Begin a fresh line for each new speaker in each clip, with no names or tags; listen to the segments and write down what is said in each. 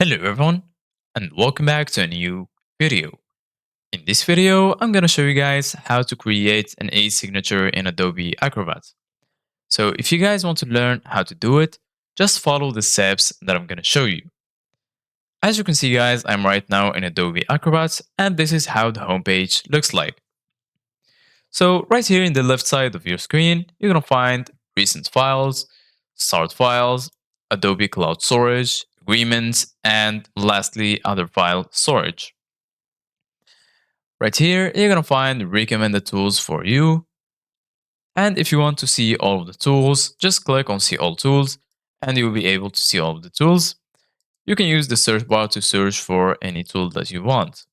Hello everyone and welcome back to a new video. In this video, I'm going to show you guys how to create an e-signature in Adobe Acrobat. So if you guys want to learn how to do it, just follow the steps that I'm going to show you. As you can see guys, I'm right now in Adobe Acrobat and this is how the homepage looks like. So right here in the left side of your screen, you're going to find recent files, start files, Adobe Cloud Storage, agreements, and lastly, other file storage. Right here, you're going to find recommended tools for you. And if you want to see all of the tools, just click on see all tools and you'll be able to see all of the tools. You can use the search bar to search for any tool that you want.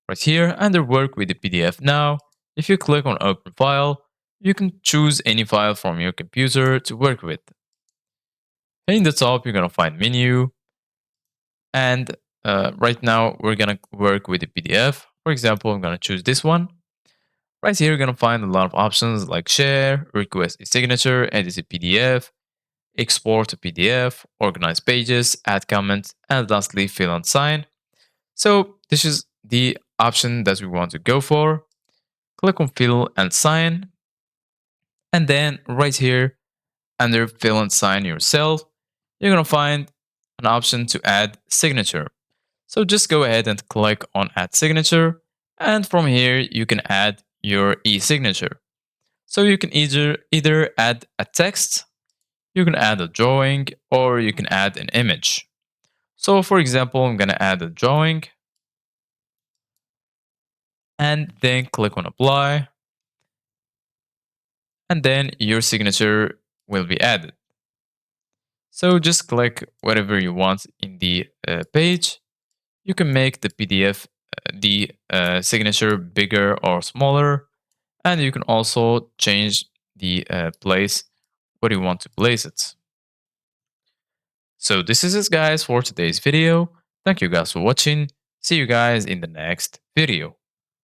Right here, under work with the PDF now, if you click on open file, you can choose any file from your computer to work with. In the top, you're going to find menu. And right now, we're going to work with the PDF. For example, I'm going to choose this one. Right here, you're going to find a lot of options like share, request a signature, edit a PDF, export a PDF, organize pages, add comments, and lastly, fill and sign. So this is the option that we want to go for. Click on fill and sign. And then right here, under fill and sign yourself, you're going to find an option to add signature. So just go ahead and click on add signature. And from here, you can add your e-signature. So you can either add a text, you can add a drawing, or you can add an image. So for example, I'm going to add a drawing and then click on apply. And then your signature will be added. So just click whatever you want in the page. You can make the PDF, the signature bigger or smaller. And you can also change the place where you want to place it. So this is it guys for today's video. Thank you guys for watching. See you guys in the next video.